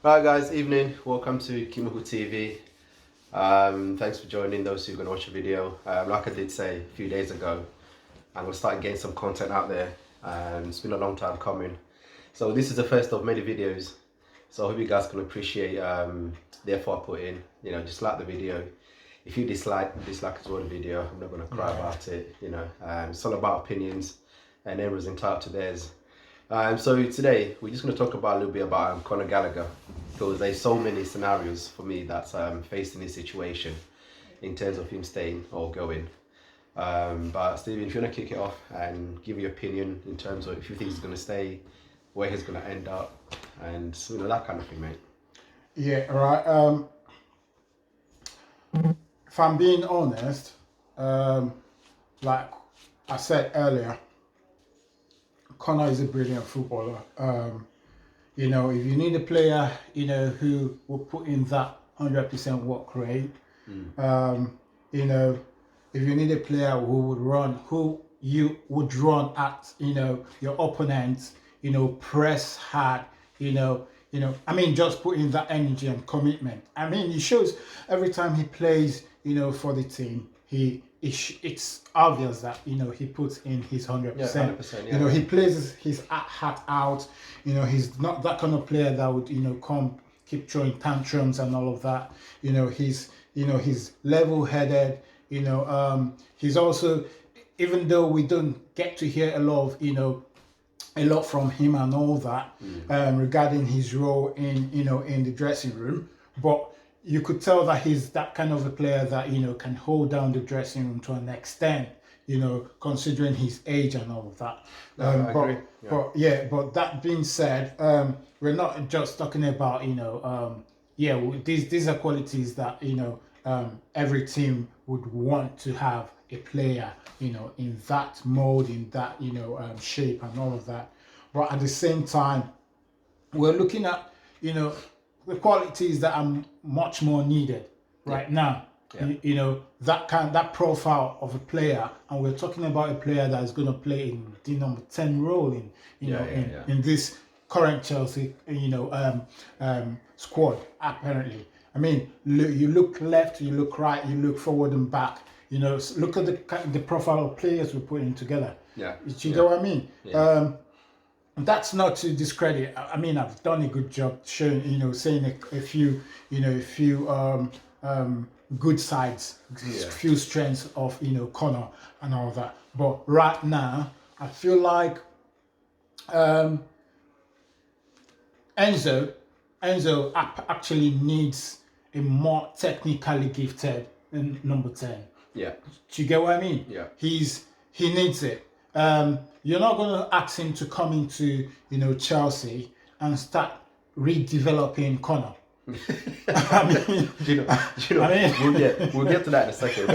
Hi guys, evening. Welcome to Kimuku TV. Thanks for joining those who are going to watch the video. Like I did say a few days ago, I'm going to start getting some content out there. It's been a long time coming. So this is the first of many videos. So I hope you guys can appreciate the effort I put in. You know, just like the video. If you dislike as well the video, I'm not going to cry about it. You know, it's all about opinions and everyone's entitled to theirs. So today we're just going to talk about a little bit about Conor Gallagher, because there's so many scenarios for me that's facing this situation in terms of him staying or going. But Stephen, if you want to kick it off and give your opinion in terms of if you think he's going to stay, where he's going to end up, and you know, that kind of thing, mate. Yeah, right. If I'm being honest, like I said earlier, Conor is a brilliant footballer. You know, if you need a player, you know, who will put in that 100% work rate, you know, if you need a player who you would run at, you know, your opponents, you know, press hard, you know, I mean, just put in that energy and commitment. I mean, he shows every time he plays, you know, for the team, it's obvious that, you know, he puts in his 100%. Yeah, 100%, yeah. You know, he plays his heart out. You know, he's not that kind of player that would, you know, keep throwing tantrums and all of that. You know, he's level-headed. You know, he's also, even though we don't get to hear a lot from him and all that, regarding his role in, you know, in the dressing room, but you could tell that he's that kind of a player that, you know, can hold down the dressing room to an extent, you know, considering his age and all of that. I agree. Yeah. But that being said, we're not just talking about, you know, these are qualities that, you know, every team would want to have a player, you know, in that mode, in that, you know, shape and all of that. But at the same time, we're looking at, you know, the qualities that are much more needed right now. Yeah. You know, that profile of a player, and we're talking about a player that is going to play in the number 10 role in this current Chelsea, you know, squad. Apparently, I mean, you look left, you look right, you look forward and back. You know, look at the profile of players we're putting together. Yeah, you know what I mean. Yeah. That's not to discredit. I mean, I've done a good job showing, you know, saying a few good sides, few strengths of, you know, Conor and all that. But right now, I feel like Enzo actually needs a more technically gifted number 10. Yeah. Do you get what I mean? Yeah. He needs it. You're not going to ask him to come into, you know, Chelsea and start redeveloping Conor. I mean, we'll get to that in a second.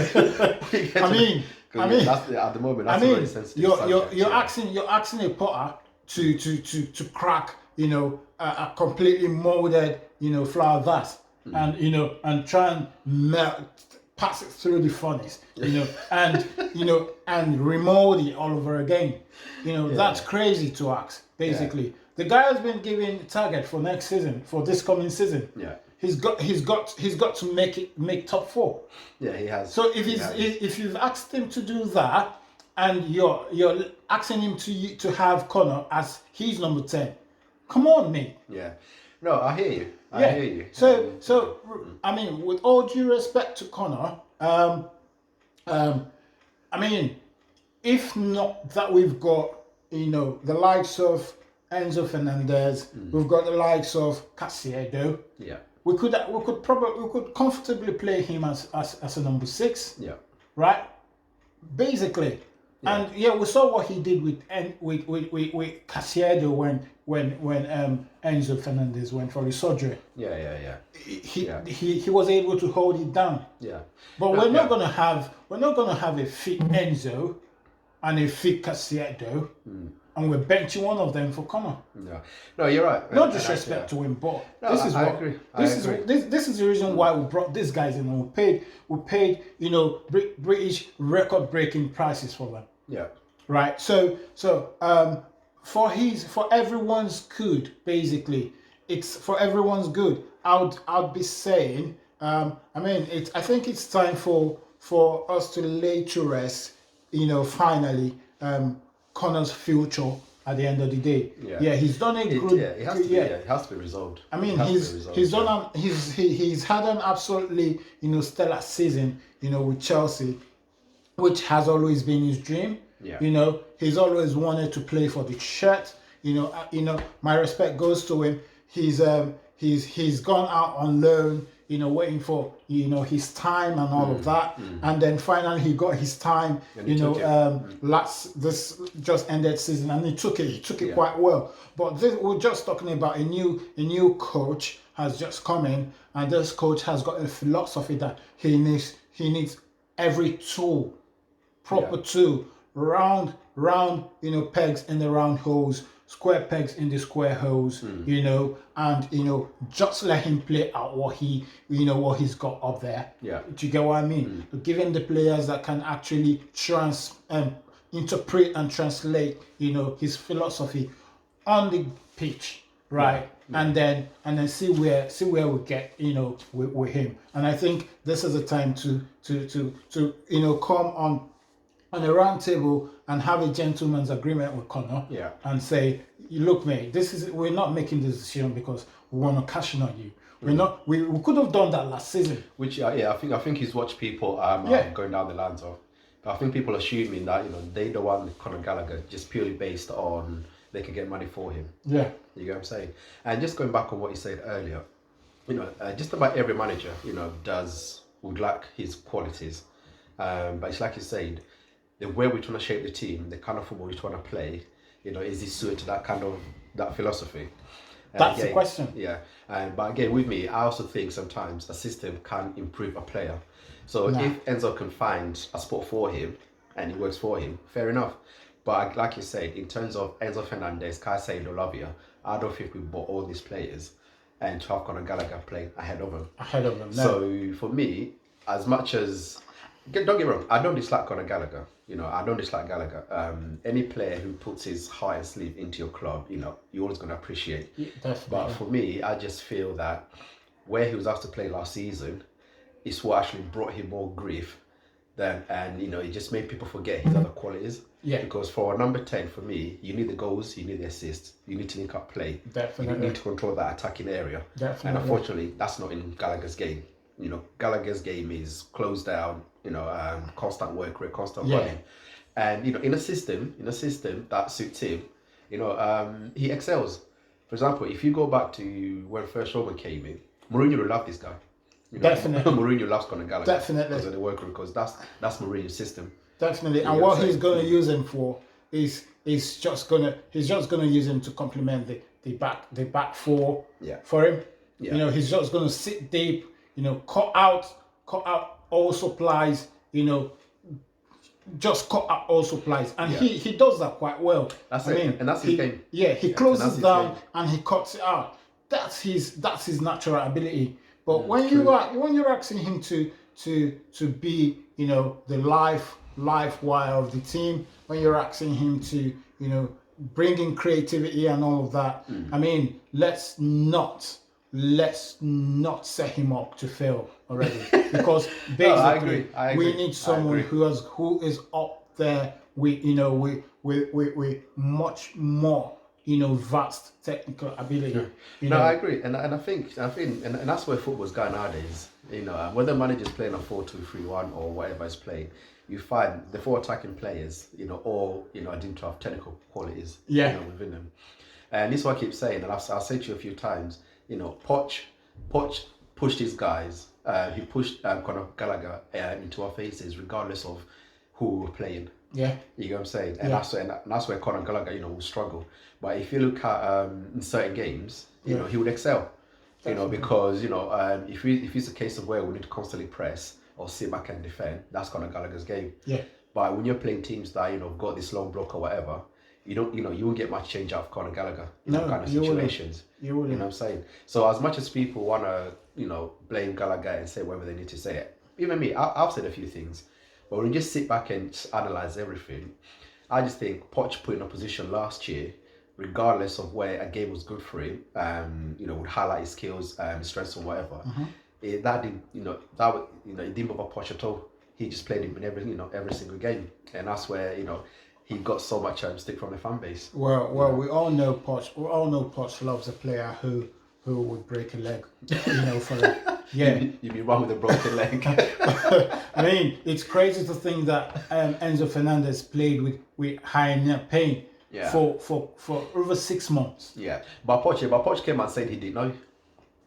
I mean, that's at the moment. That's very sensitive. You're asking a Potter to crack, you know, a completely molded, you know, flower vase, and, you know, and try and pass it through the furnace, you know, and remold it all over again. You know, that's crazy to ask, basically. Yeah. The guy has been given a target for next season, for this coming season. Yeah. He's got to make top 4. Yeah, he has. So if you've asked him to do that, and you're asking him to have Conor as his number 10, come on, mate. Yeah. No, I hear you. I hear you. So I mean, with all due respect to Conor, I mean, if not that we've got, you know, the likes of Enzo Fernandez, we've got the likes of Caicedo. Yeah. We could comfortably play him as a number 6. Yeah. Right. Basically. Yeah. And we saw what he did with Caicedo when Enzo Fernandez went for his surgery. Yeah. He was able to hold it down. Yeah. But we're not gonna have a fit Enzo and a fit Caicedo, and we're benching one of them for Conor. No, you're right. No disrespect to him, but I agree. This is the reason why we brought these guys in, and we paid you know, British record-breaking prices for them. Yeah. Right. So for everyone's good, basically, it's for everyone's good. I'd be saying, I mean, I think it's time for us to lay to rest, finally, Connor's future at the end of the day. Yeah. Yeah, he's done a good. Yeah, it has to be. Yeah, it has to be resolved. I mean, It has to be resolved, he's done yeah. he's had an absolutely stellar season, with Chelsea, which has always been his dream. Yeah. He's always wanted to play for the shirt. My respect goes to him. He's gone out on loan, waiting for his time and all of that, and then finally he got his time. And he took it. This just ended season, and he took it. He took it Yeah. quite well. But we're just talking about a new coach has just come in, and this coach has got a philosophy that he needs every tool, proper Yeah. tool, round, pegs in the round holes, square pegs in the square holes, and just let him play out what he's got up there. Yeah. Do you get what I mean? Give him the players that can actually interpret and translate, his philosophy on the pitch, right? Yeah. And then see where we get, with him. And I think this is a time to come on a round table and have a gentleman's agreement with Conor. Yeah. And say, look, mate, we're not making this decision because we want to cash in on you. We could have done that last season. Which I think he's watched people going down the lines of. But I think people assuming that they don't want Conor Gallagher just purely based on they can get money for him. Yeah. You get what I'm saying? And just going back on what you said earlier, just about every manager, would lack his qualities. But it's like you said, the way we're trying to shape the team, the kind of football we're trying to play, is this suited to that philosophy? That's the question. Yeah. But again, with me, I also think sometimes a system can improve a player. So if Enzo can find a spot for him and it works for him, fair enough. But like you said, in terms of Enzo Fernandez, Caicedo, Lavia, I don't think we bought all these players and to have Conor Gallagher playing ahead of them. No. So for me, as much as don't get me wrong, I don't dislike Conor Gallagher. I don't dislike Gallagher. Any player who puts his heart and sleeve into your club, you're always going to appreciate. Yeah, definitely. But for me, I just feel that where he was asked to play last season is what actually brought him more grief and it just made people forget his other qualities. Yeah. Because for a number 10, for me, you need the goals, you need the assists, you need to link up play. Definitely. You need to control that attacking area. Definitely. And unfortunately, that's not in Gallagher's game. Gallagher's game is closed down, constant work rate, constant running. And, in a system that suits him, he excels. For example, if you go back to when first Roman came in, Mourinho will love this guy. Definitely. Mourinho loves Conor Gallagher. Definitely. Because of the work rate, because that's Mourinho's system. Definitely. And what he's going to use him for is he's just going to use him to complement the back four for him. Yeah. He's just going to sit deep, cut out all supplies, just cut out all supplies. And he does that quite well. That's it. And that's his game. Yeah, he closes down and he cuts it out. That's his natural ability. But when you're asking him to be, the life wire of the team, when you're asking him to, bring in creativity and all of that, I mean, let's not set him up to fail already. Because basically, I agree. we need someone who is up there with much more vast technical ability. I agree, and I think that's where football's going nowadays. Whether managers playing a 4-2-3-1 or whatever is playing, you find the 4 attacking players, all are deemed to have technical qualities, within them. And this is what I keep saying, and I'll say to you a few times. Poch pushed his guys. He pushed Conor Gallagher into our faces, regardless of who we were playing. Yeah, you know what I'm saying, and that's where Conor Gallagher, will struggle. But if you look at in certain games, he would excel. Definitely. Because if it's a case of where we need to constantly press or sit back and defend, that's Conor Gallagher's game. Yeah. But when you're playing teams that got this long block or whatever, you won't get much change out of Conor Gallagher in that kind of situations. You wouldn't. You know what I'm saying? So as much as people want to, blame Gallagher and say whatever they need to say it, even me, I've said a few things. But when you just sit back and just analyse everything, I just think Poch put in a position last year regardless of where a game was good for him, would highlight his skills, his strengths, or whatever. That did, it didn't bother Poch at all. He just played him in every single game, and that's where he got so much stick from the fan base. Well, we all know Poch. We all know Poch loves a player who would break a leg, for it. Yeah, you'd be wrong with a broken leg. I mean, it's crazy to think that Enzo Fernandez played with high neck pain for over 6 months. Yeah, but Poch came and said he didn't know.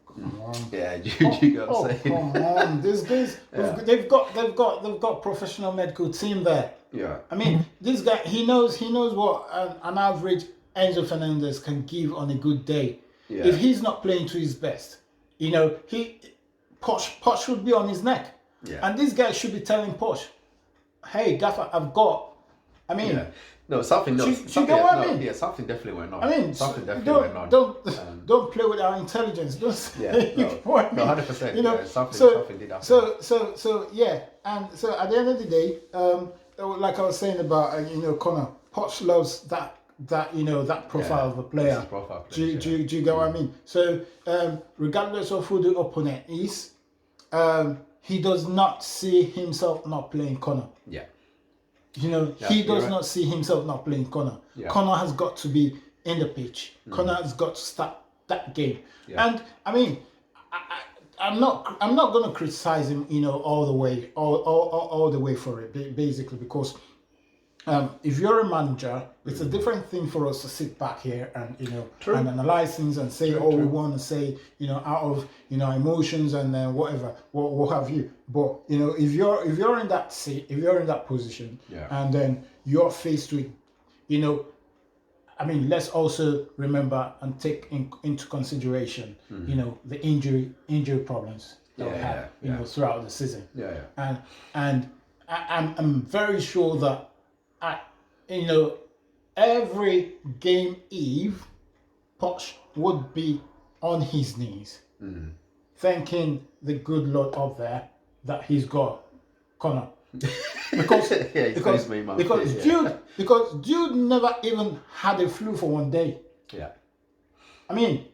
Come on. Yeah, you get what I'm saying? Come on, these guys, they've got professional medical team there. Yeah, I mean, this guy, he knows what an average Enzo Fernandez can give on a good day. Yeah. If he's not playing to his best, Poch should be on his neck. Yeah. And this guy should be telling Poch, hey, Gaffer, I've got. I mean, yeah. No, something. No, you something, get what I no, mean? Yeah, something definitely went on. I mean, something definitely went on. Don't play with our intelligence. Don't say, no, what I mean? 100%. You know, Yeah, something did happen. So yeah, and so at the end of the day, like I was saying about Conor, Poch loves that profile of a player. Do you get what I mean? So regardless of who the opponent is, he does not see himself not playing Conor. Yeah. He does not see himself not playing Conor. Yeah. Conor has got to be in the pitch. Conor has got to start that game. Yeah. And I mean, I'm not going to criticize him, all the way for it, basically, because if you're a manager, it's a different thing for us to sit back here and and analyze things and say all we want to say, out of emotions and whatever, what have you. But if you're in that seat, if you're in that position, and then you're faced with, I mean, let's also remember and take into consideration, the injury problems that we had, throughout the season. And I'm very sure that. Every game eve, Poch would be on his knees, thanking the good Lord up there that he's got Conor. Because Jude never even had a flu for one day. Yeah. I mean,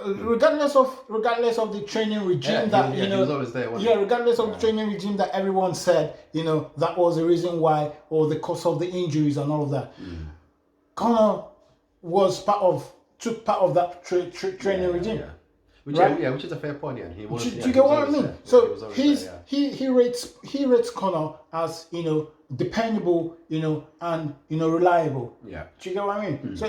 regardless of the training regime he was always there, regardless of the training regime that everyone said, that was the reason why, or the cause of the injuries and all of that. Conor took part of that training regime. Yeah. Which is a fair point. Yeah, he was. Do you get what I mean? So he rates Conor as dependable, and reliable. Yeah. Do you get what I mean? So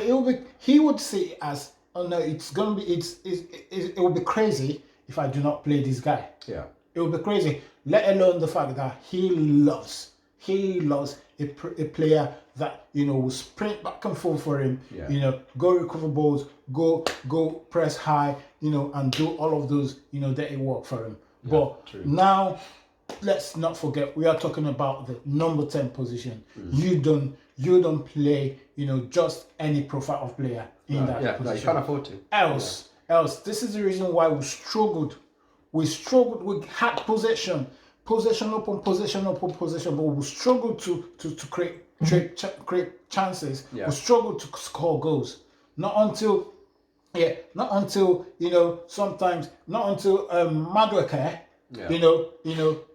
he would see it as, oh no, it would be crazy if I do not play this guy. Yeah. It would be crazy, let alone the fact that he loves a player that will sprint back and forth for him, go recover balls, go press high, and do all of those dirty work for him. But now, let's not forget, we are talking about the number 10 position. You don't play just any profile of player in that position. No, you can't afford to. Else, this is the reason why we struggled. We had possession upon possession, but we struggled to create chances. Yeah. We struggled to score goals. Not until sometimes not until Madueke,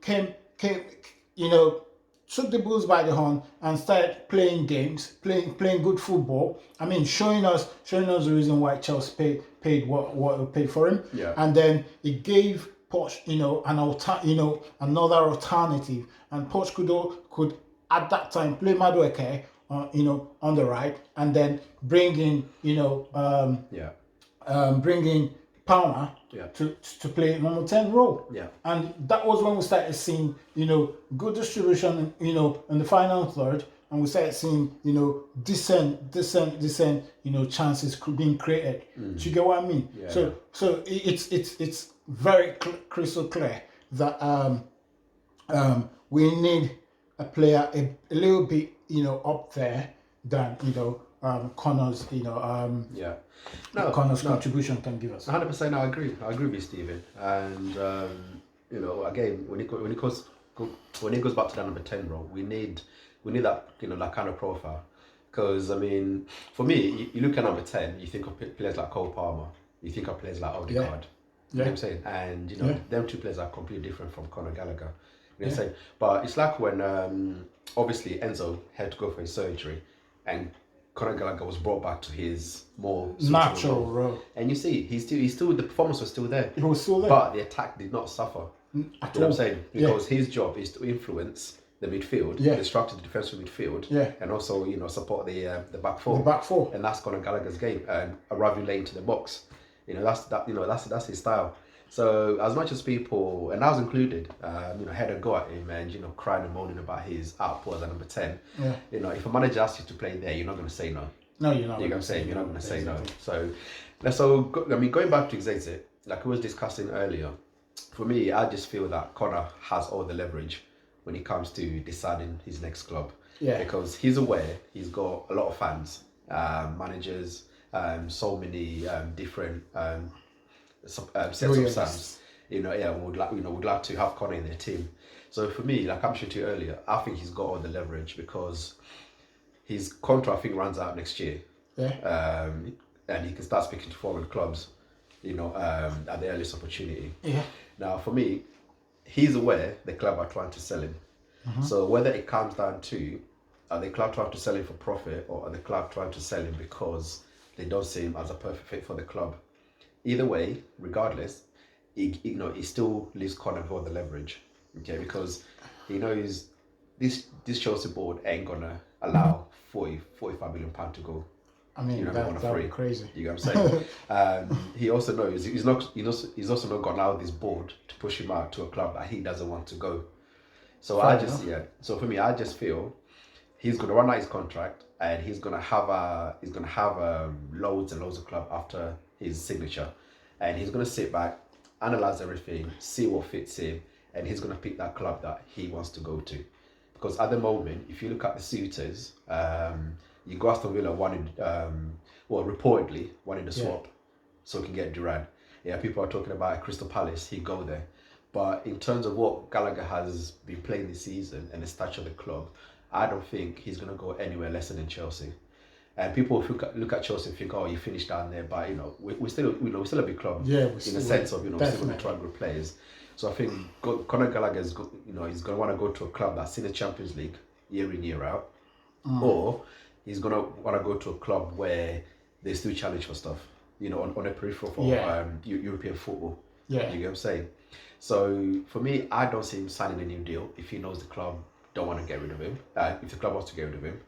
came took the Bulls by the horn and started playing games, playing good football. I mean, showing us the reason why Chelsea paid what paid for him. Yeah. And then it gave Poch, another alternative, and Poch could at that time play Madueke, on the right, and then bring in Palmer to play number 10 role. Yeah. And that was when we started seeing, good distribution, in the final third, and we started seeing, decent, chances being created. Do you get what I mean? Yeah. So it's very crystal clear that we need a player a little bit, up there than, Conor's, Conor's contribution can give us. 100%. I agree with you, Stephen. And again, when it goes back to that number 10 role, we need that that kind of profile. Because, I mean, for me, you look at number 10, you think of players like Cole Palmer, you think of players like Odegaard. You know what I'm saying? And, them two players are completely different from Conor Gallagher. You know what I'm saying? But it's like when, obviously, Enzo had to go for his surgery and Conor Gallagher was brought back to his more natural role. And you see, he's still, the performance was still there. It was still there. But the attack did not suffer. At You know what all. I'm saying? Because his job is to influence the midfield, disrupt the defensive midfield, and also support the back four. The back four, and that's Conor Gallagher's game, and arriving late into the box. That's his style. So as much as people, and I was included, had a go at him and crying and moaning about his output as a number 10. If a manager asks you to play there, you're not going to say no. No, you're not. You're going to say you're not going to say no. So going back to Xavier, like we was discussing earlier, for me, I just feel that Conor has all the leverage when it comes to deciding his next club. Because he's aware he's got a lot of fans, managers, so many different sets of fans. Would like to have Conor in their team. So for me, like I mentioned to you earlier, I think he's got all the leverage because his contract I think runs out next year. And he can start speaking to foreign clubs, at the earliest opportunity. Now for me, he's aware the club are trying to sell him. So whether it comes down to are the club trying to sell him for profit or are the club trying to sell him because they don't see him as a perfect fit for the club, either way, regardless, he still leaves Conor with all the leverage. Okay, because he knows this Chelsea board ain't gonna allow 45 million pound to go. I mean, that would be crazy. You know what I'm saying? He also knows he's also not gonna allow this board to push him out to a club that he doesn't want to go. So So for me, I just feel he's gonna run out his contract and he's gonna have loads and loads of club after his signature, and he's gonna sit back, analyze everything, see what fits him, and he's gonna pick that club that he wants to go to. Because at the moment, if you look at the suitors, you go Aston Villa reportedly wanted the swap, so he can get Duran. People are talking about Crystal Palace. He go there. But in terms of what Gallagher has been playing this season and the stature of the club, I don't think he's going to go anywhere less than Chelsea. And people look at Chelsea and think, oh, you finished down there, but we're still a big club. In the sense of we're still going to try and grow players. So I think Conor Gallagher is he's going to want to go to a club that's in the Champions League year in year out, or he's going to want to go to a club where they still challenge for stuff. On a peripheral for European football. You get what I'm saying? So for me, I don't see him signing a new deal if he knows the club don't want to get rid of him. If the club wants to get rid of him,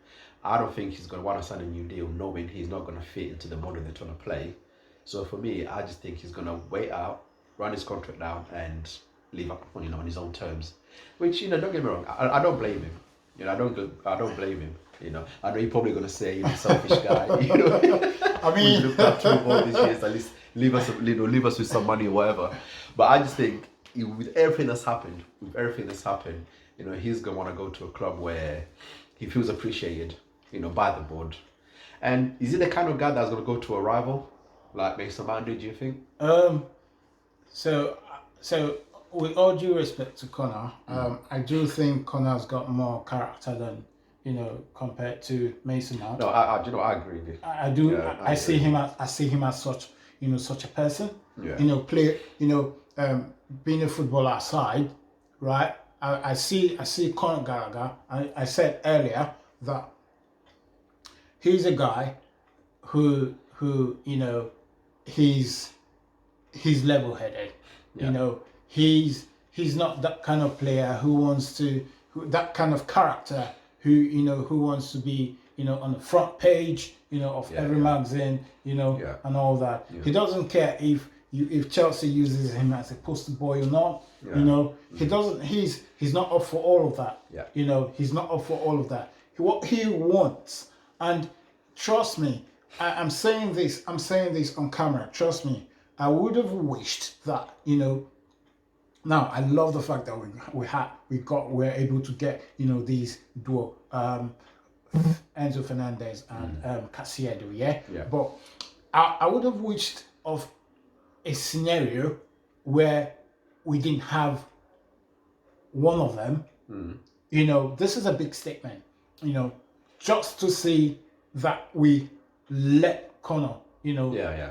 I don't think he's going to want to sign a new deal knowing he's not going to fit into the model they're trying to play. So for me, I just think he's going to wait out, run his contract down, and leave up on his own terms. Which don't get me wrong, I don't blame him. I don't blame him. I know you're probably going to say selfish guy. I mean, looked after him all these years, at least leave us with some money or whatever. But I just think with everything that's happened, he's gonna want to go to a club where he feels appreciated, by the board. And is he the kind of guy that's gonna go to a rival like Mason Mount? Do you think? So with all due respect to Conor, I do think Conor's got more character than compared to Mason Mount. No, I agree with you. I do. Yeah, I see him as such such a person. Being a footballer aside, right? I see Conor Gallagher. I said earlier that he's a guy who he's level-headed. He's not that kind of player who wants to that kind of character who wants to be on the front page of every magazine and all that. He doesn't care if Chelsea uses him as a poster boy or not. He doesn't. He's not up for all of that. He's not up for all of that. What he wants, and trust me, I'm saying this on camera. Trust me, I would have wished that Now I love the fact that we're able to get these duo Enzo Fernandez and Caicedo, But I would have wished of a scenario where we didn't have one of them. This is a big statement. Just to see that we let Conor,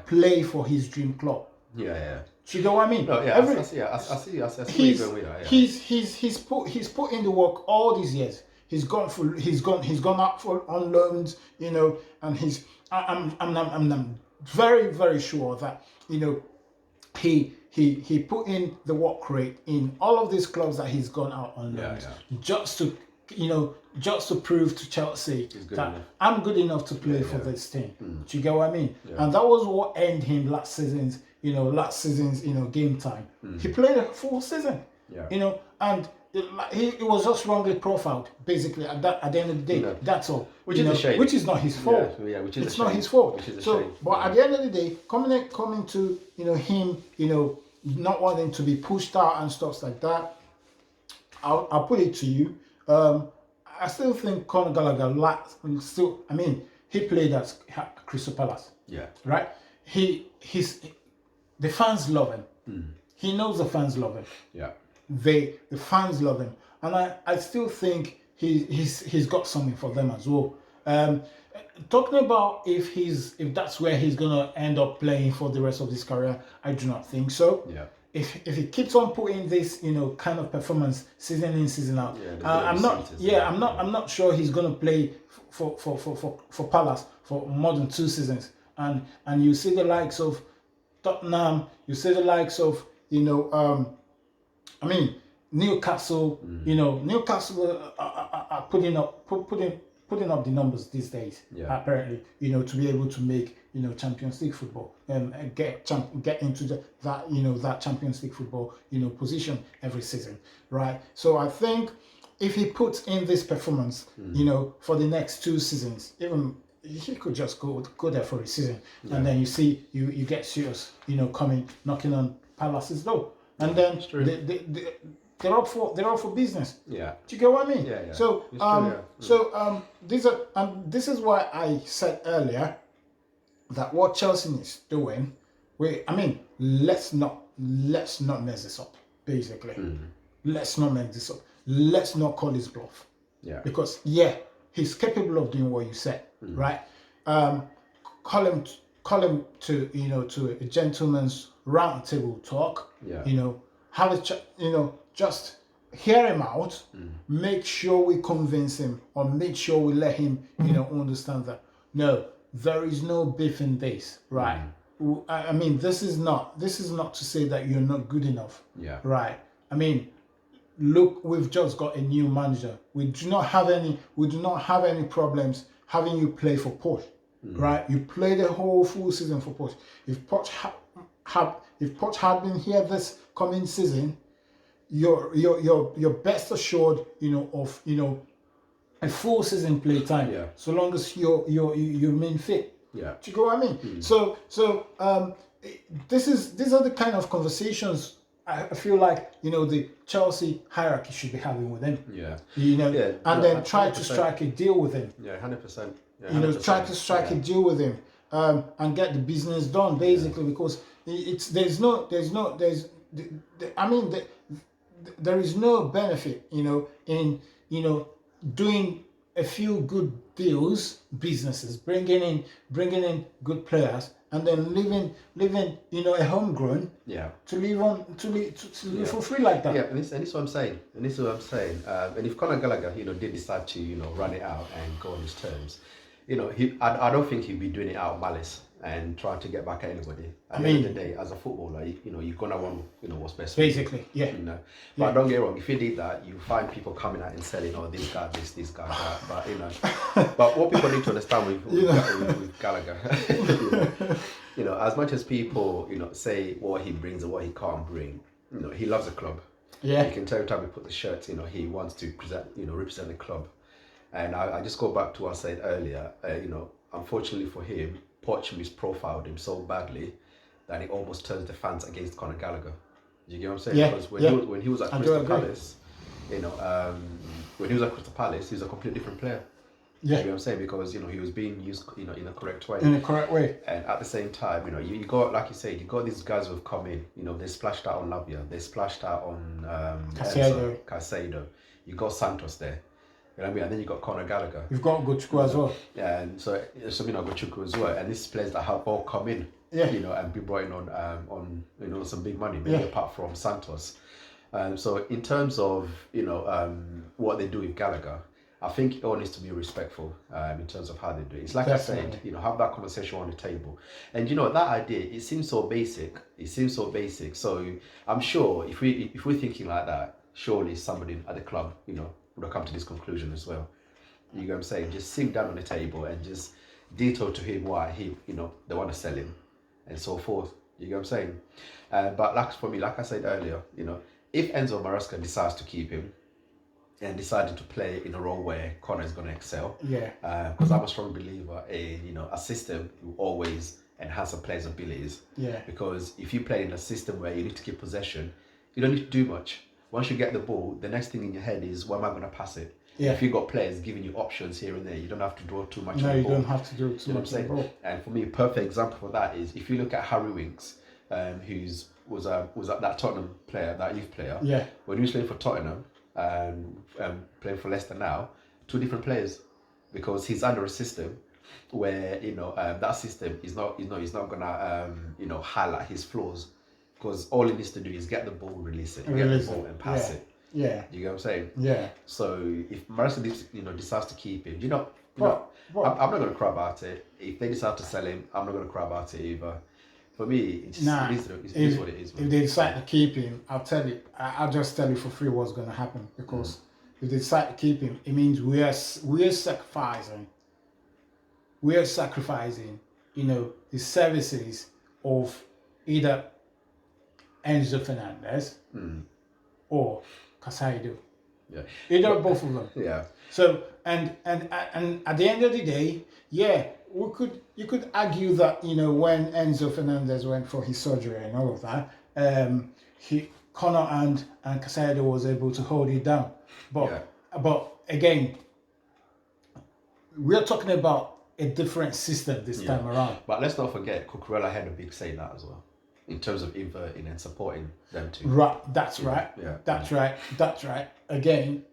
play for his dream club. Yeah. Do you know what I mean? No, yeah, I see where you're going with that. Yeah. He's put in the work all these years. He's gone out for on loans, and I'm very, very sure that he put in the work rate in all of these clubs that he's gone out on loans, just to prove to Chelsea that I'm good enough to play for this team. Do you get what I mean? Yeah. And that was what earned him last season's game time. He played a full season. Yeah. And it was just wrongly profiled, basically. At the end of the day, that's all. Which is a shame. Which is not his fault. Yeah, which is it's a shame. not his fault. Which is a so, shame. but at the end of the day, coming to him, not wanting to be pushed out and stuff like that. I'll put it to you. I still think Conor Gallagher he played at Crystal Palace. Yeah. Right. The fans love him. He knows the fans love him. Yeah. The fans love him, and I still think he's got something for them as well. Talking about if that's where he's gonna end up playing for the rest of his career, I do not think so. Yeah. If he keeps on putting this kind of performance season in season out, I'm not sure he's gonna play for Palace for more than 2 seasons. And you see the likes of Tottenham, you see the likes of Newcastle. Newcastle are putting up the numbers these days. Yeah. Apparently, to be able to make Champions League football and get into that Champions League football position every season, right? So I think if he puts in this performance, for the next 2 seasons, even he could just go there for a season, and then you get serious, coming knocking on Palace's door, and then they're up for business. Yeah. Do you get what I mean? Yeah. So this is why I said earlier that what Chelsea is doing, let's not mess this up. Basically, let's not mess this up. Let's not call this bluff. Yeah. Because he's capable of doing what you said, right? Call him to a gentleman's round table talk. Yeah. Have a chat. Just hear him out. Make sure we convince him, or make sure we let him, understand that no, there is no beef in this, right? This is not to say that you're not good enough. Yeah. Right. Look, we've just got a new manager. We do not have any problems having you play for Poch, right? You play the whole full season for Poch. If Poch had been here this coming season, you're best assured, of a full season play time. Yeah. So long as you remain fit. Yeah. Do you get what I mean? So these are the kind of conversations I feel like the Chelsea hierarchy should be having with him. Yeah. And then try to strike a deal with him. Yeah, 100%. Try to strike a deal with him, and get the business done basically, because there is no benefit, in doing a few good deals, businesses, bringing in good players, and then leaving a homegrown to live for free like that. Yeah, and this is what I'm saying. And if Conor Gallagher, did decide to, run it out and go on his terms, I don't think he'd be doing it out of malice and trying to get back at anybody. At the end of the day, as a footballer, you're gonna want, what's best for basically, you. But don't get me wrong, if you did that, you find people coming out and selling, this guy, this guy, that. But but what people need to understand with Gallagher, as much as people, say what he brings and what he can't bring, he loves the club. Yeah. You can tell every time he put the shirt, he wants to represent the club. And I just go back to what I said earlier, unfortunately for him, Poch misprofiled him so badly that it almost turns the fans against Conor Gallagher. Do you get what I'm saying? Yeah. Because when he was at Crystal Palace, when he was at Crystal Palace, he was a completely different player. Yeah. You know what I'm saying? Because, he was being used, in a correct way. In a correct way. And at the same time, you got, like you said, you got these guys who have come in, they splashed out on Lavia, they splashed out on Caicedo. You got Santos there. You know what I mean? And then you got Conor Gallagher. You've got Gochuku as well. Yeah, and so you know, Gochuku as well. And these players that have all come in, Yeah. you know, and be brought in on you know, some big money, maybe apart from Santos. So in terms of, you know, what they do with Gallagher, I think it all needs to be respectful in terms of how they do it. It's like Definitely. I said, you know, have that conversation on the table. And you know, that idea, it seems so basic. So I'm sure if we're thinking like that, surely somebody at the club, you know, would have come to this conclusion as well. You know what I'm saying? Just sit down on the table and just detail to him why you know, they want to sell him and so forth. You know what I'm saying? But like for me, like I said earlier, you know, if Enzo Maresca decides to keep him and decided to play in a role where Conor is going to excel, because I'm a strong believer in, you know, a system will always enhance a player's abilities. Yeah. Because if you play in a system where you need to keep possession, you don't need to do much. Once you get the ball, the next thing in your head is, where am I going to pass it? Yeah. If you've got players giving you options here and there, you don't have to draw too much. No, on the you ball. don't have to do too You know much what on I'm the saying? ball. And for me, a perfect example for that is if you look at Harry Winks, who's was that Tottenham player, that youth player. Yeah. When he was playing for Tottenham and playing for Leicester now, two different players, because he's under a system where, you know, that system is not, you know, he's not gonna you know, highlight his flaws, because all he needs to do is get the ball, release it, get the ball and pass it. Yeah. You get what I'm saying? Yeah. So if Maresca, you know, decides to keep him, you know, But I'm not going to cry about it. If they decide to sell him, I'm not going to cry about it either. For me, it is what it is. If they decide to keep him, I'll tell you. I'll just tell you for free what's going to happen, because if they decide to keep him, it means we're sacrificing. We're sacrificing, you know, the services of either Enzo Fernandez or Casado. Yeah. Either or both of them. Yeah. So and at the end of the day, you could argue that, you know, when Enzo Fernandez went for his surgery and all of that, Conor and Casado was able to hold it down. But again, we're talking about a different system this time around. But let's not forget, Cucurella had a big say in that as well, in terms of inverting and supporting them too. Right, that's right. Yeah. That's right. Again,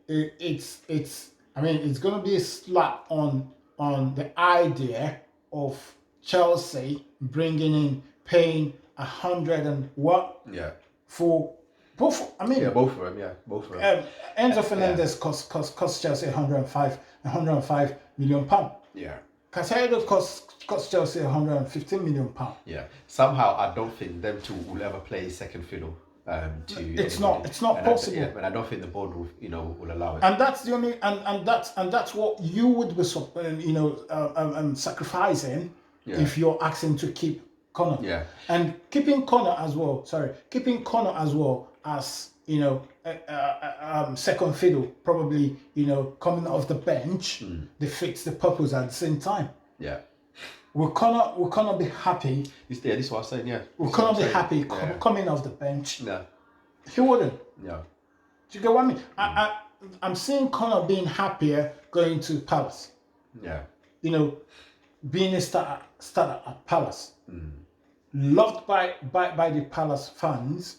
it's. I mean, it's going to be a slap on the idea of Chelsea paying 100 and what? Yeah. For both. I mean. Yeah, both of them. Enzo Fernandez cost Chelsea 105 million pound. Yeah. Casado cost Chelsea 115 million pound. Yeah. Somehow, I don't think them two will ever play second fiddle. It's not possible. And I don't think the board will, you know, will allow it. And that's the only and that's what you would be, you know, sacrificing if you're asking to keep Conor. Yeah. And keeping Conor as well. As, you know, second fiddle, probably, you know, coming off the bench, defeats the purpose at the same time. Yeah. Will Conor be happy? This is what I'm saying. Yeah. Will Conor be happy coming off the bench? No. He wouldn't. No. Do you get what I mean? I'm seeing Conor being happier going to Palace. Yeah. You know, being a starter at Palace. Loved by the Palace fans.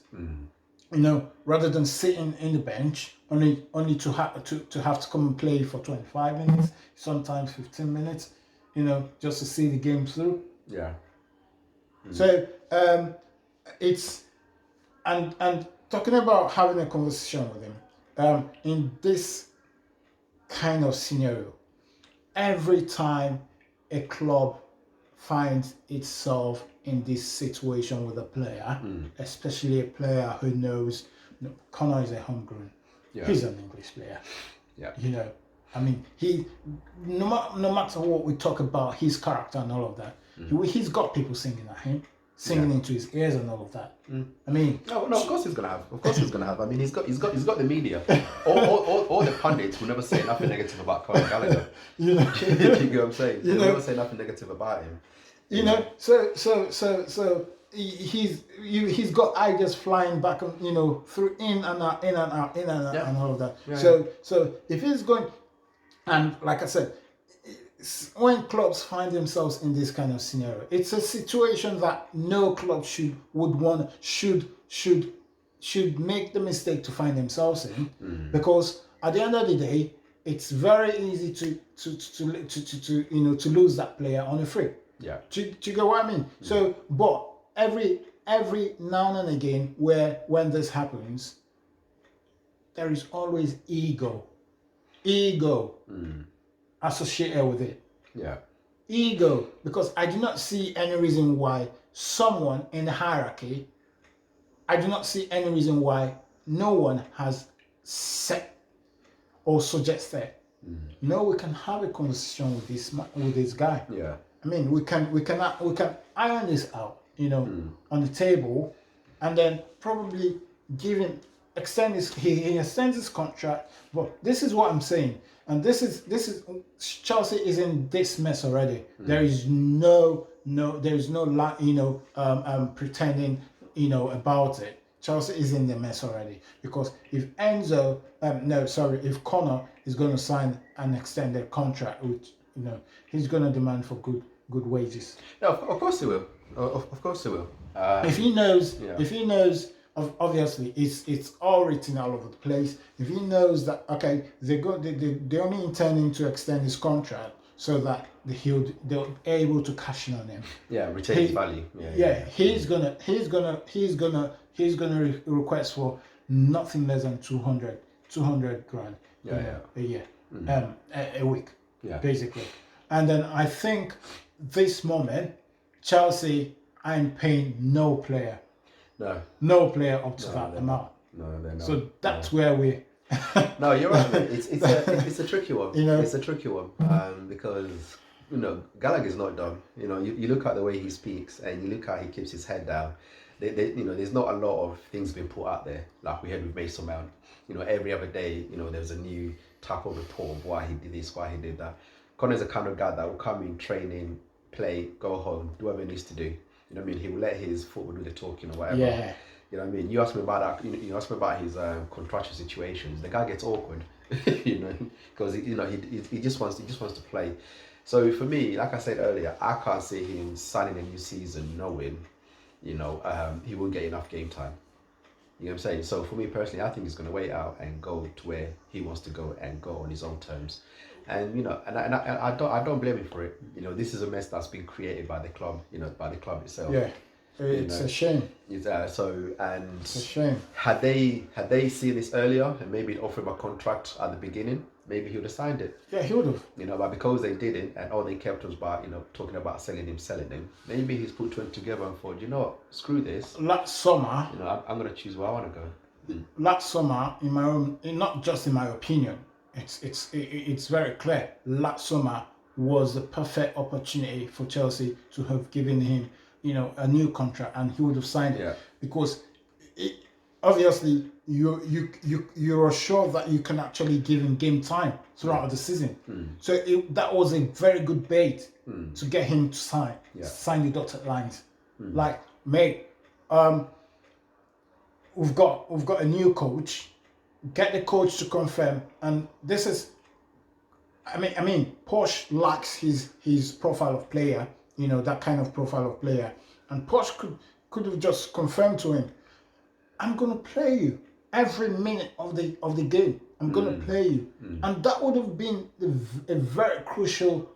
You know, rather than sitting in the bench, only to have to come and play for 25 minutes, sometimes 15 minutes, you know, just to see the game through. Yeah. So it's and talking about having a conversation with him, in this kind of scenario, every time a club finds itself in this situation with a player, especially a player who knows, you know, Conor is a homegrown. Yeah. He's an English player. Yeah. You know, I mean, he no matter what we talk about his character and all of that, he's got people singing at him, singing into his ears and all of that. I mean, no, of course he's gonna have. Of course he's gonna have. I mean, he's got the media. All the pundits will never say nothing negative about Conor Gallagher. You know, you get what I'm saying? They'll never say nothing negative about him. You know, so he's got ideas flying back, you know, through in and out, and all of that. Yeah. So if he's going, and like I said, when clubs find themselves in this kind of scenario, it's a situation that no club should make the mistake to find themselves in, because at the end of the day, it's very easy to lose that player on a free. Yeah. Do you get what I mean? So, but every now and again, when this happens, there is always ego associated with it. Yeah. Ego, because I do not see any reason why someone in the hierarchy, I do not see any reason why no one has said or suggested, no, we can have a conversation with this guy. Yeah. I mean, we can iron this out, on the table, and then probably give him he extends his contract. But this is what I'm saying, and this is Chelsea is in this mess already. There is pretending, about it. Chelsea is in the mess already, because if if Conor is going to sign an extended contract, which he's going to demand for good wages. No, of course he will. Of course he will. If he knows, obviously it's all written all over the place. If he knows that, okay, they're only intending to extend his contract so that they're able to cash in on him. Yeah, retain his value. He's gonna request for nothing less than 200 grand a year, a week, basically. And then I think this moment Chelsea ain't paying no player up to that amount. No, they're not. So that's where we. No, you're right, man. It's a tricky one. It's a tricky one because Gallagher's not done. You look at the way he speaks and you look how he keeps his head down. There's not a lot of things being put out there like we had with Mason Mount. Every other day, there's a new type of report of why he did this, why he did that. Conor's a kind of guy that will come in, training, play, go home, do whatever he needs to do. He will let his football do the talking or whatever. Yeah. You asked me about that. You asked me about his contractual situations. The guy gets awkward, because he just wants to play. So for me, like I said earlier, I can't see him signing a new season knowing, he won't get enough game time. You know what I'm saying? So for me personally, I think he's going to wait out and go to where he wants to go and go on his own terms. And I don't blame him for it. This is a mess that's been created by the club. By the club itself. Yeah, it's a shame. It's a shame. Had they seen this earlier and maybe offered him a contract at the beginning, maybe he would have signed it. Yeah, he would have. But because they didn't, and all they kept was about talking about selling him. Maybe he's put two and together and thought, screw this. Last summer, I'm gonna choose where I want to go. Last summer, not just in my opinion, it's very clear. Last summer was the perfect opportunity for Chelsea to have given him, a new contract, and he would have signed it. Because obviously you're sure that you can actually give him game time throughout the season. So that was a very good bait to get him to sign the dotted lines. Like, mate, we've got a new coach. Get the coach to confirm, and this is. I mean, Posh lacks his profile of player. That kind of profile of player, and Posh could have just confirmed to him, "I'm gonna play you every minute of the game. I'm gonna play you," and that would have been a very crucial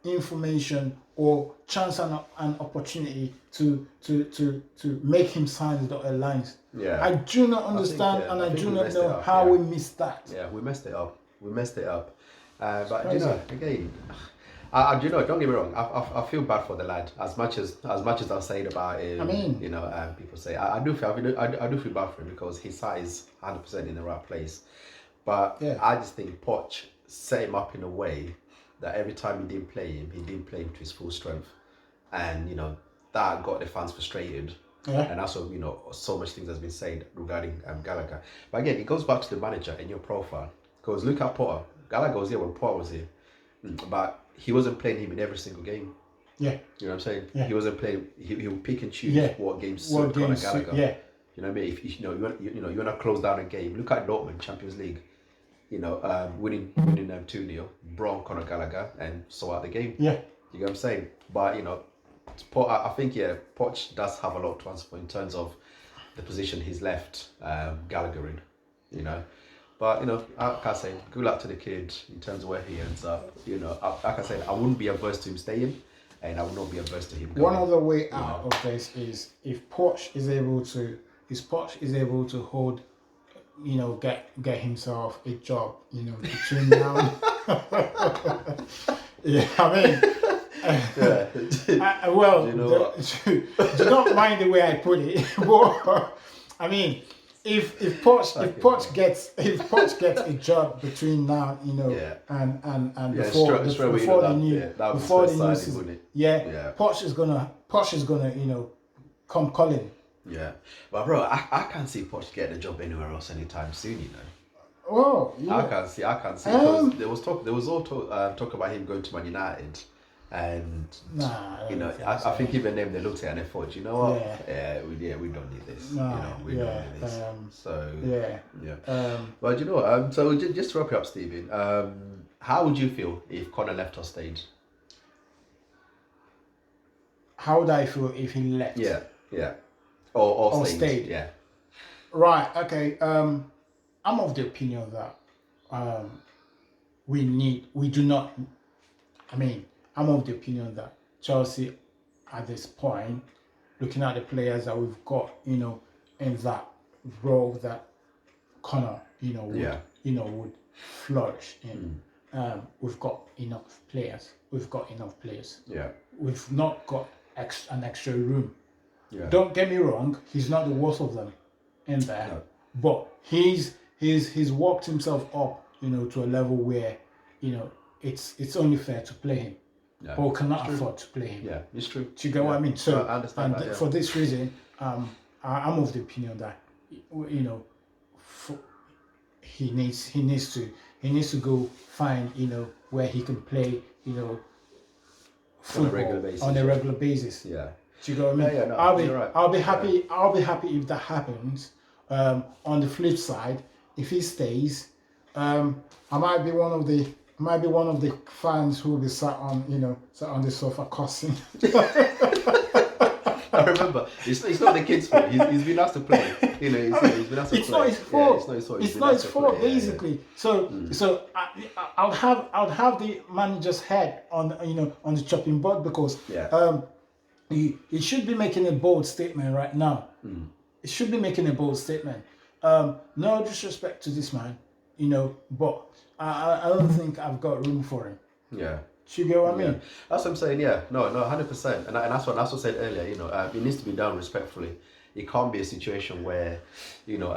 information or chance and opportunity to make him sign the dotted lines. Yeah. I do not understand, and I do not know how we missed that. Yeah, we messed it up. But again, don't get me wrong. I feel bad for the lad. As much as I've said about him, people say I do feel bad for him because his heart is 100% in the right place. But I just think Poch set him up in a way that every time he didn't play him to his full strength, and that got the fans frustrated. Yeah. And also, so much things has been said regarding Gallagher. But again, it goes back to the manager and your profile. Because look at Potter. Gallagher was here when Potter was here, but he wasn't playing him in every single game. Yeah. You know what I'm saying? Yeah. He wasn't playing. He would pick and choose what games suit Conor Gallagher. Yeah. You know what I mean? If you want to close down a game, look at Dortmund Champions League. Winning them 2-0, brought Conor Gallagher and saw out the game. Yeah. You know what I'm saying? But I think Poch does have a lot to answer for in terms of the position he's left Gallagher in. you know. But, you know, like I say, good luck to the kid in terms of where he ends up. You know, like I said, I wouldn't be averse to him staying, and I would not be averse to him going. One other way out of this is if Poch is able to hold, you know, get himself a job, you know, between now. Yeah, I mean. Yeah. Well, You know do not mind the way I put it. But I mean, if Poch gets a job between now, you know, Yeah. and Yeah, before before the new that was before his the first new signing, season, wouldn't it? yeah, Yeah. Poch is gonna you know come calling. Yeah. But bro, I can't see Poch getting a job anywhere else anytime soon, you know. Oh, yeah. I can't see because there was all talk about him going to Man United, and Nah, you know, I think even them, they looked at it and they thought, you know what, we don't need this, Nah, you know, we don't need this. So yeah. but you know, so just to wrap it up, Stephen, how would you feel if Conor left or stayed? How would I feel if he left? Yeah, or stayed. Yeah, Right. Okay. I'm of the opinion that we do not. I mean, I'm of the opinion that Chelsea, at this point, looking at the players that we've got, you know, in that role that Conor, you know, would flourish in. We've got enough players. Yeah. We've not got an extra room. Yeah. Don't get me wrong. He's not the worst of them in there, No. but he's worked himself up, you know, to a level where, you know, it's only fair to play him. Yeah. But we cannot afford to play him. Yeah, it's true. Do you get what I mean? So I understand that, for this reason, I'm of the opinion that, you know, he needs to go find, you know, where he can play, you know, football on a regular basis. Yeah. Do you get what I mean? Yeah, no, I'll be happy. I'll be happy if that happens. On the flip side, if he stays, I might be one of the fans who will be sat on the sofa cussing. I remember. It's not the kid's fault. He's been asked to play. You know, he's been asked to play. It's not his fault. Yeah, it's not his fault. It's not his fault, basically. So I'll have the manager's head on the chopping board because he should be making a bold statement right now. He should be making a bold statement. No disrespect to this man, you know, but I don't think I've got room for him. Yeah. Do you get what I mean? Yeah. That's what I'm saying. Yeah. No, 100%. And that's what I said earlier. You know, it needs to be done respectfully. It can't be a situation where, you know,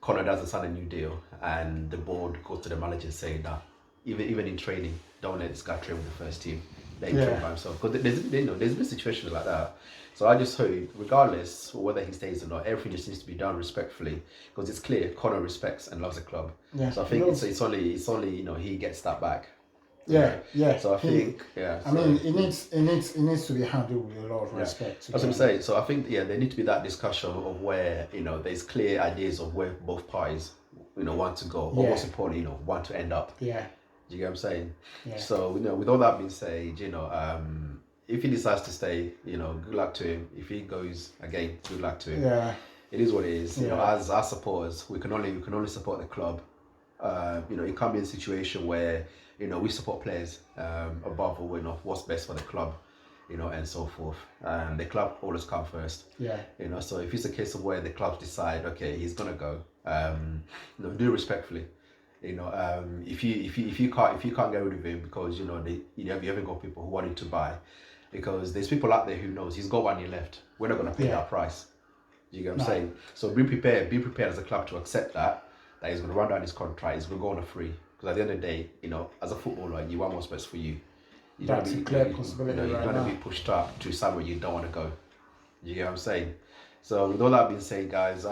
Conor doesn't sign a new deal and the board goes to the manager saying that even in training, don't let this guy train with the first team. Let him train by himself. Because there's been situations like that. So I just hope, regardless of whether he stays or not, everything just needs to be done respectfully because it's clear Conor respects and loves the club. Yeah. So I think it's only you know he gets that back. Yeah. So I think, I mean, it needs to be handled with a lot of respect. That's what I'm saying. So I think, there need to be that discussion of where, you know, there's clear ideas of where both parties, you know, want to go, or most importantly, you know, want to end up. Yeah. Do you get what I'm saying? Yeah. So, you know, with all that being said, you know, if he decides to stay, you know, good luck to him. If he goes again, good luck to him. Yeah. It is what it is. You know, as supporters, we can only support the club. You know, it can't be a situation where, you know, we support players above or what's best for the club, you know, and so forth. The club always come first. Yeah. You know, so if it's a case of where the clubs decide, okay, he's gonna go, you know, do it respectfully. You know, if you can't get rid of him because you haven't got people who want him to buy, because there's people out there who knows he's got 1 year left. We're not gonna pay that price. You get what I'm saying? So be prepared as a club to accept that he's gonna run down his contract. He's gonna go on a free. Because at the end of the day, you know, as a footballer, you want what's best for you. That's a clear possibility. You're going to be pushed up to somewhere you don't want to go. You get what I'm saying? So with all that being said, guys,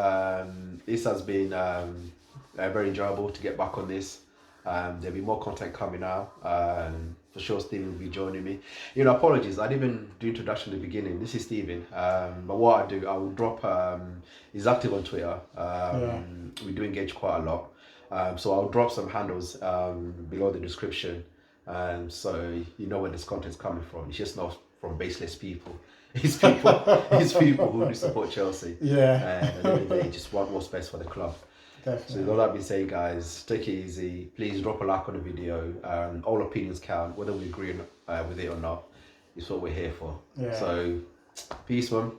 this has been very enjoyable to get back on this. There'll be more content coming out. For sure, Stephen will be joining me. You know, apologies, I didn't even do introduction in the beginning. This is Stephen. But what I do, I will drop. He's active on Twitter. We do engage quite a lot. So I'll drop some handles below the description, so you know where this content's coming from. It's just not from baseless people. It's people who do support Chelsea. Yeah. And at the end of the day, just want what's best for the club. Definitely. So with all that being said, guys, take it easy. Please drop a like on the video. All opinions count, whether we agree with it or not. It's what we're here for. Yeah. So, peace, man.